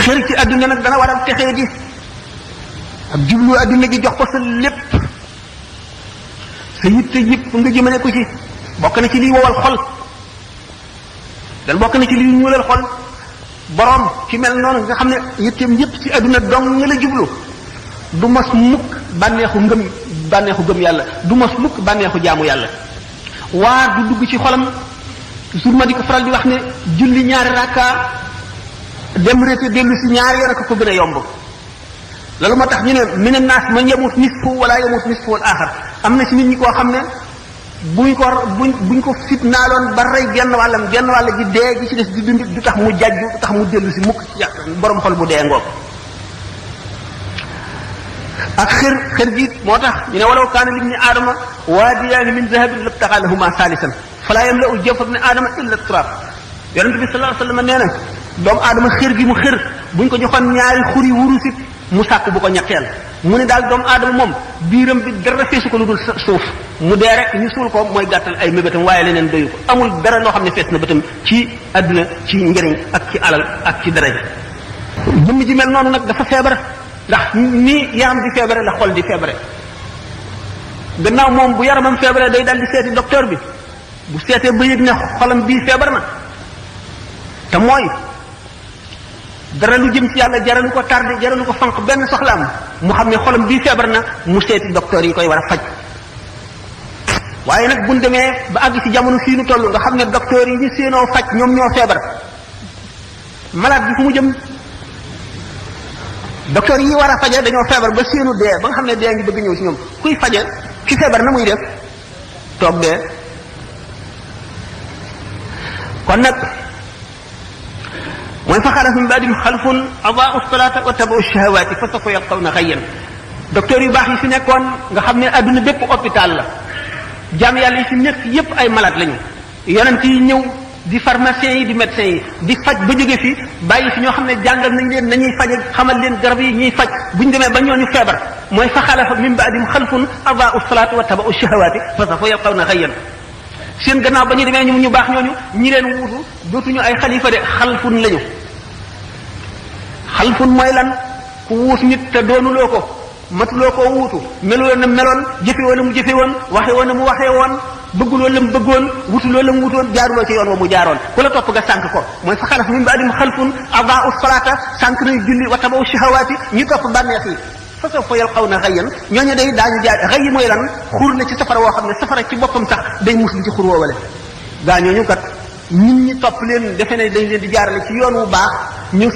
xër ci adduna nag dana waral texee di ak jublu adduna gi jox ko sa lépp sa yitte yëpp nga jëmale ko ci bokk na ci liy wowal xol dan bokk na ci liy ñuulal xol borom ci mel noonu nga xam ne yitteem yëpp ci adduna dong nga la jublu du mos mukk bànneexu gëm yàlla du mos mukk bànneexu jaamu yàlla waar du dugg ci xolam toujours ma di ko faral di wax ne julli ñaari rakka dem rété dellu si ñaari yoon ko gën a yomb loolu moo tax ñu ne mina naas man yamut nisfu wala yamut nisfu al axar am na ci nit ñi koo xam ne buñ ko fitnaaloon ba rey genn wàll gi dee gi ci des di dund du tax mu jajju du tax mu dellu si mukk ci borom xol bu dee ngoog ak xër gi moo tax ñu ne walaw kaana libni aadama waadiyaani min zahabin labtaxa lahuma saalisan falaa yamla'u jawfa ibni aadama illa turab yonent bi sallallahu alayhi wa sallam nee na doomu aadama xër gi mu xër buñ ko joxoon ñaari xuri wurusit mu sàkk bu ko ñetteel mu ne daal doomu aadama moom biiram bi dara feesu ko lu dul suuf mu dee rek ñu suul ko mooy gàttal ay mébétam waaye leneen doyu ko amul dara loo xam ne fees na bëtam ci àdduna ci njëriñ ak ci alal ak ci daraja jëmm ji mel noonu nag dafa feebar ndax ni yaram di feebare la xol di feebare gannaaw moom bu yaramam feebare day dal di seeti docteur bi bu seetee ba yëg ne xolam bii feebar na te mooy dara lu jëm ci yàlla jaralu ko tardé jaralu ko fanq benn soxlaam mu xam ne xolam bii feebar na mu seeti docteur yi koy war a faj waaye nag buñ demee ba àgg ci jamono fii nu toll nga xam ne docteur yi ñu séenoo faj ñoom ñoo feebar malade bi fu mu jëm docteur yi war a faje dañoo feebar ba séenu dee ba nga xam ne dee ngi bëgg ñëw ci ñoom kuy faje ki feebar na muy def toog dee kon nag mooy fa xalafa min ba'dihim xalfun adaa'u salaata wa tabaa'u shahawaati fa sawfa yalqawna ghayyan docteur yu baax yi fi nekkoon nga xam ne adduna bépp hôpital la jaam yàlla yi fi nekk yépp ay malade lañu yonent yi ñëw di pharmaciens yi di médecins yi di faj ba jóge fi bàyyi fi ñoo xam ne jàngal nañ leen nañuy faje xamal leen garab yi ñuy faj buñ demee ba ñooñu feebar mooy fa xalafa min ba'dihim xalfun adaa'u salaata wa tabaa'u shahawaati fa sawfa yalqawna ghayyan seen gannaaw ba ñu demee ñu baax ñooñu ñi leen wuutu dootuñu ay xalifa de xalfun lañu xalfun mooy lan ku wuut nit te doonuloo ko matuloo koo wuutu meloo na meloon jëfe woon na mu jëfe woon waxe woon na mu waxee woon bëgguloo la mu bëggoon wutuloo la mu wutoon jaaruloo ci yoon wa mu jaaroon ku la topp nga sànk ko mooy fa xalaf min ba'dihim xalfun adaa'u salaata sànk nañu julli wa tabaa'u shahawaati ñu topp bànneex yi fa sawfa yalqawna ghayyan ñooñu day daañu jaar xëy mooy lan xur na ci safara woo xam ne safara ci boppam sax day musli ci xur woowale gaa ñooñu kat nit ñi topp leen defe ne dañ leen di jaarale ci yoon wu baax ñu